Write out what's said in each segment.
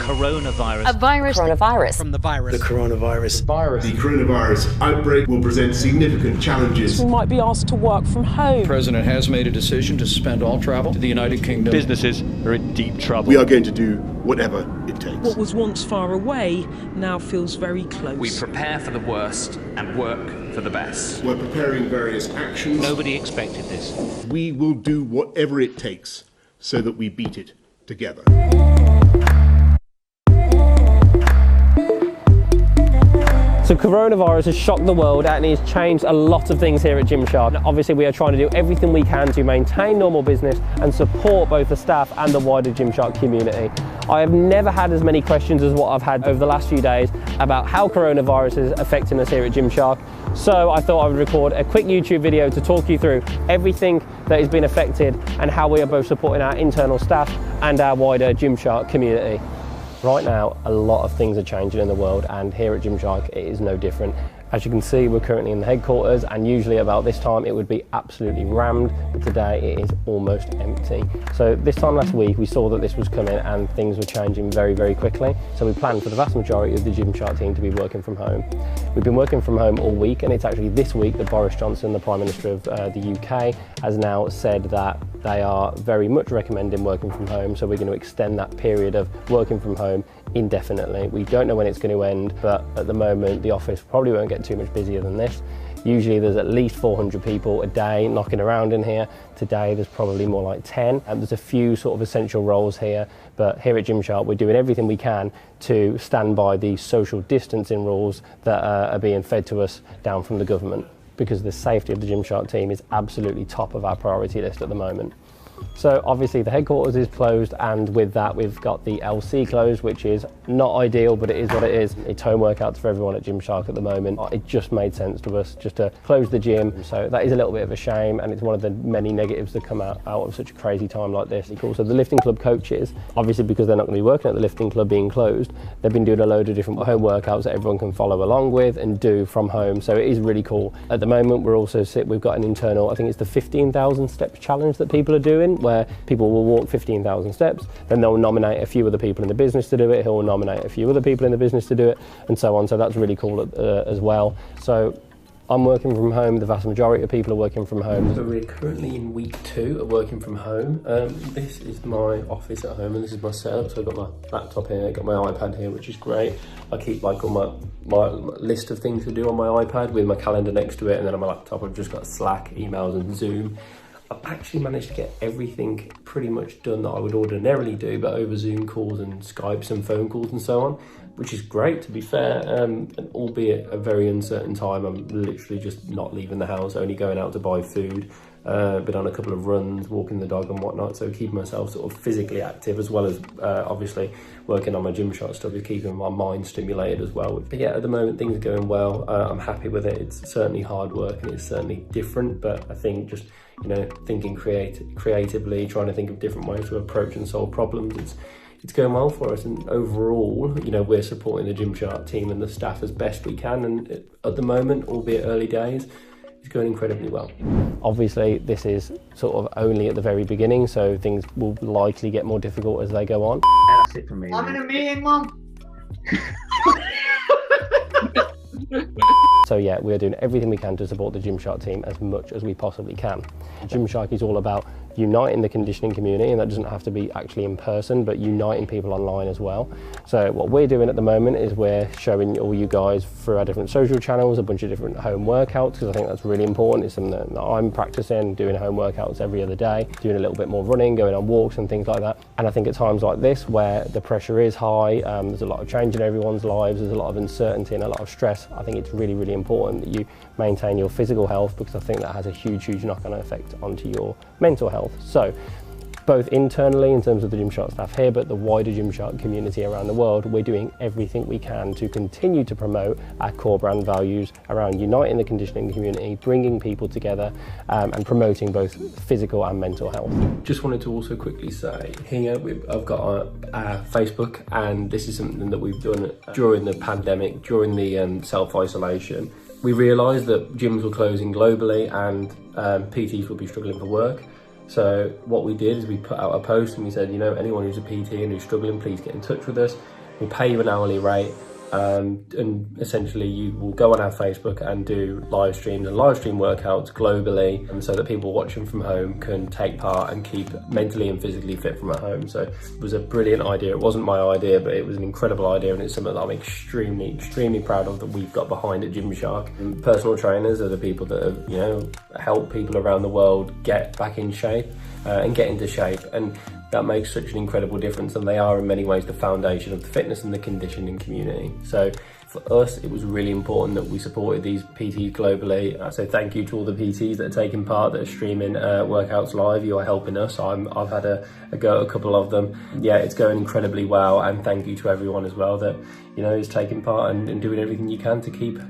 Coronavirus. A virus. Coronavirus. From the virus. The coronavirus. The coronavirus outbreak will present significant challenges. We might be asked to work from home. The President has made a decision to suspend all travel to the United Kingdom. Businesses are in deep trouble. We are going to do whatever it takes. What was once far away now feels very close. We prepare for the worst and work for the best. We're preparing various actions. Nobody expected this. We will do whatever it takes so that we beat it together. So coronavirus has shocked the world and it's changed a lot of things here at Gymshark. Obviously we are trying to do everything we can to maintain normal business and support both the staff and the wider Gymshark community. I have never had as many questions as what I've had over the last few days about how coronavirus is affecting us here at Gymshark. So I thought I would record a quick YouTube video to talk you through everything that has been affected and how we are both supporting our internal staff and our wider Gymshark community. Right now, a lot of things are changing in the world, and here at Gymshark it is no different. As you can see, we're currently in the headquarters, and usually about this time it would be absolutely rammed, but today it is almost empty. So this time last week we saw that this was coming and things were changing very, very quickly. So we planned for the vast majority of the Gymshark team to be working from home. We've been working from home all week, and it's actually this week that Boris Johnson, the Prime Minister of the UK, has now said that they are very much recommending working from home. So we're going to extend that period of working from home indefinitely. We don't know when it's going to end, but at the moment the office probably won't get too much busier than this. Usually there's at least 400 people a day knocking around in here. Today there's probably more like 10, and there's a few sort of essential roles here, but here at Gymshark we're doing everything we can to stand by the social distancing rules that are being fed to us down from the government, because the safety of the Gymshark team is absolutely top of our priority list at the moment. So obviously the headquarters is closed, and with that we've got the LC closed, which is not ideal, but it is what it is. It's home workouts for everyone at Gymshark at the moment. It just made sense to us just to close the gym, so that is a little bit of a shame, and it's one of the many negatives that come out of such a crazy time like this. Also, the lifting club coaches, obviously because they're not going to be working at the lifting club being closed, they've been doing a load of different home workouts that everyone can follow along with and do from home, so it is really cool. At the moment we've got an internal, I think it's the 15,000 steps challenge that people are doing, where people will walk 15,000 steps, then they'll nominate a few other people in the business to do it, he'll nominate a few other people in the business to do it, and so on. So that's really cool as well. So I'm working from home, the vast majority of people are working from home. So we're currently in week 2 of working from home. This is my office at home, and this is my setup. So I've got my laptop here, I've got my iPad here, which is great. I keep like all my list of things to do on my iPad with my calendar next to it, and then on my laptop I've just got Slack, emails and Zoom. I've actually managed to get everything pretty much done that I would ordinarily do, but over Zoom calls and Skypes and phone calls and so on, which is great, to be fair, and albeit a very uncertain time. I'm literally just not leaving the house, only going out to buy food, been on a couple of runs, walking the dog and whatnot, so keeping myself sort of physically active, as well as obviously working on my Gymshark stuff, is keeping my mind stimulated as well. But yeah, at the moment things are going well. I'm happy with it. It's certainly hard work and it's certainly different, but I think just, you know, thinking creatively, trying to think of different ways to approach and solve problems, it's going well for us. And overall, you know, we're supporting the Gymshark team and the staff as best we can, and at the moment, albeit early days, it's going incredibly well. Obviously this is sort of only at the very beginning, so things will likely get more difficult as they go on. That's it for me. I'm in a meeting, Mum. So yeah, we're doing everything we can to support the Gymshark team as much as we possibly can. Gymshark is all about uniting the conditioning community, and that doesn't have to be actually in person, but uniting people online as well. So what we're doing at the moment is we're showing all you guys through our different social channels a bunch of different home workouts, because I think that's really important. It's something that I'm practicing, doing home workouts every other day, doing a little bit more running, going on walks and things like that. And I think at times like this, where the pressure is high, there's a lot of change in everyone's lives, there's a lot of uncertainty and a lot of stress, I think it's really, really important that you maintain your physical health, because I think that has a huge, huge knock-on effect onto your mental health. So both internally in terms of the Gymshark staff here, but the wider Gymshark community around the world, we're doing everything we can to continue to promote our core brand values around uniting the conditioning community, bringing people together, and promoting both physical and mental health. Just wanted to also quickly say, here I've got our Facebook, and this is something that we've done during the pandemic, during the self-isolation. We realised that gyms were closing globally and PTs would be struggling for work. So what we did is we put out a post and we said, you know, anyone who's a PT and who's struggling, please get in touch with us. We'll pay you an hourly rate. And essentially you will go on our Facebook and do live streams and live stream workouts globally, and so that people watching from home can take part and keep mentally and physically fit from at home. So it was a brilliant idea. It wasn't my idea, but it was an incredible idea, and it's something that I'm extremely proud of that we've got behind at Gymshark. And personal trainers are the people that have, you know, help people around the world get back in shape and get into shape, and that makes such an incredible difference, and they are in many ways the foundation of the fitness and the conditioning community. So for us, it was really important that we supported these PTs globally. So thank you to all the PTs that are taking part, that are streaming workouts live. You are helping us. I've had a go at a couple of them. Yeah, it's going incredibly well, and thank you to everyone as well that, you know, is taking part and doing everything you can to keep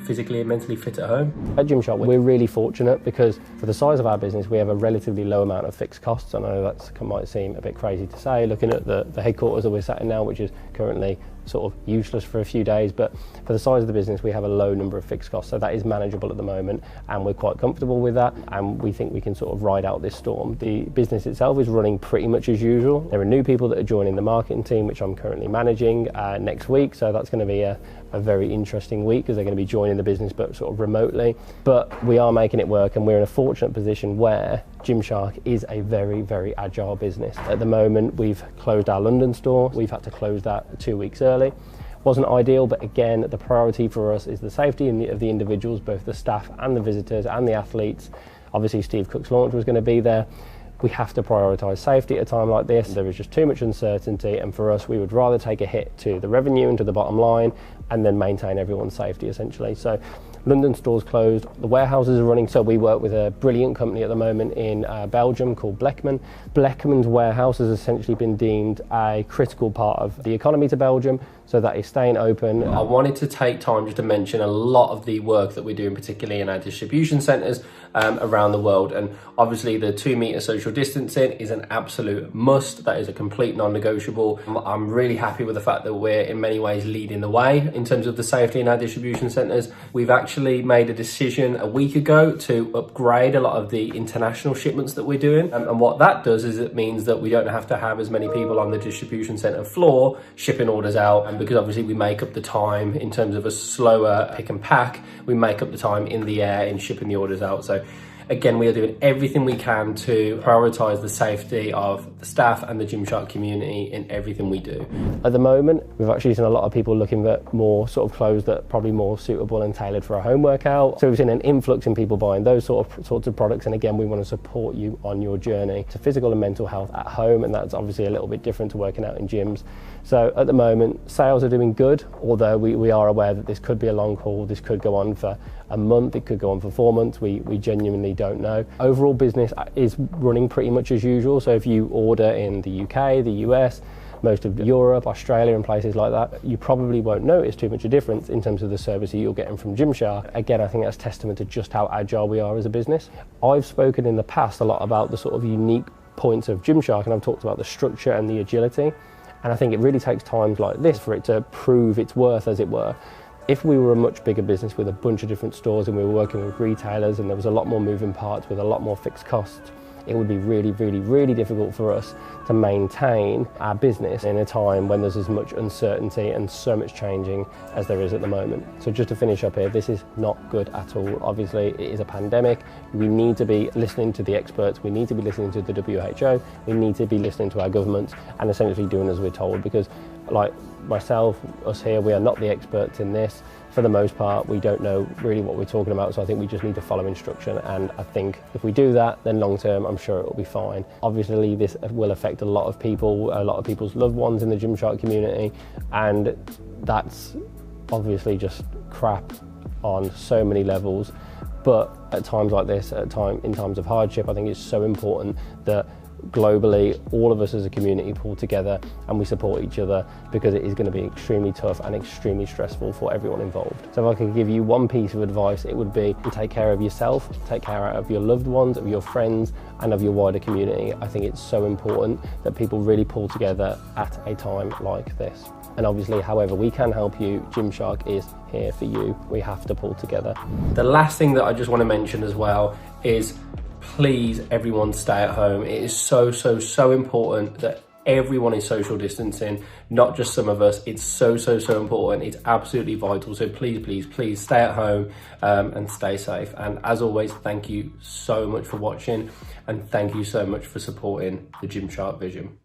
physically and mentally fit at home. At Gymshark, we're really fortunate because for the size of our business, we have a relatively low amount of fixed costs. I know that might seem a bit crazy to say, looking at the headquarters that we're sat in now, which is currently sort of useless for a few days, but for the size of the business, we have a low number of fixed costs, so that is manageable at the moment, and we're quite comfortable with that, and we think we can sort of ride out this storm. The business itself is running pretty much as usual. There are new people that are joining the marketing team, which I'm currently managing next week, so that's going to be a very interesting week because they're going to be joining the business but sort of remotely. But we are making it work, and we're in a fortunate position where Gymshark is a very agile business. At the moment, we've closed our London store. We've had to close that 2 weeks early. Wasn't ideal, but again, the priority for us is the safety of the individuals, both the staff and the visitors and the athletes. Obviously, Steve Cook's launch was going to be there. We have to prioritise safety at a time like this. There is just too much uncertainty, and for us, we would rather take a hit to the revenue and to the bottom line and then maintain everyone's safety, essentially. So London store's closed, the warehouses are running, so we work with a brilliant company at the moment in Belgium called Bleckmann. Bleckmann's warehouse has essentially been deemed a critical part of the economy to Belgium, so that is staying open. I wanted to take time just to mention a lot of the work that we're doing, particularly in our distribution centres around the world, and obviously the 2 metre social distancing is an absolute must. That is a complete non-negotiable. I'm really happy with the fact that we're in many ways leading the way in terms of the safety in our distribution centres. We've actually made a decision a week ago to upgrade a lot of the international shipments that we're doing, and what that does is it means that we don't have to have as many people on the distribution centre floor shipping orders out, and because obviously we make up the time in terms of a slower pick and pack, we make up the time in the air in shipping the orders out. So again, we are doing everything we can to prioritise the safety of the staff and the Gymshark community in everything we do. At the moment, we've actually seen a lot of people looking at more sort of clothes that are probably more suitable and tailored for a home workout. So we've seen an influx in people buying those sorts of products, and again, we want to support you on your journey to physical and mental health at home, and that's obviously a little bit different to working out in gyms. So at the moment, sales are doing good, although we are aware that this could be a long haul. This could go on for a month, it could go on for 4 months. We genuinely don't know. Overall business is running pretty much as usual. So if you order in the UK, the US, most of Europe, Australia and places like that, you probably won't notice too much of a difference in terms of the service that you're getting from Gymshark. Again, I think that's testament to just how agile we are as a business. I've spoken in the past a lot about the sort of unique points of Gymshark, and I've talked about the structure and the agility. And I think it really takes times like this for it to prove its worth, as it were. If we were a much bigger business with a bunch of different stores and we were working with retailers and there was a lot more moving parts with a lot more fixed costs, it would be really difficult for us to maintain our business in a time when there's as much uncertainty and so much changing as there is at the moment. So just to finish up here, this is not good at all. Obviously, it is a pandemic. We need to be listening to the experts. We need to be listening to the WHO. We need to be listening to our governments and essentially doing as we're told, because like myself, us here, we are not the experts in this. For the most part, we don't know really what we're talking about, so I think we just need to follow instruction, and I think if we do that, then long term, I'm sure it will be fine. Obviously, this will affect a lot of people, a lot of people's loved ones in the Gymshark community, and that's obviously just crap on so many levels. But at times like this, in times of hardship, I think it's so important that globally, all of us as a community pull together and we support each other, because it is going to be extremely tough and extremely stressful for everyone involved. So if I could give you one piece of advice, it would be to take care of yourself, take care of your loved ones, of your friends and of your wider community. I think it's so important that people really pull together at a time like this. And obviously, however we can help you, Gymshark is here for you. We have to pull together. The last thing that I just want to mention as well is, please everyone stay at home. It is so important that everyone is social distancing, not just some of us. It's so important. It's absolutely vital. So please stay at home and stay safe. And as always, thank you so much for watching, and thank you so much for supporting the Gymshark vision.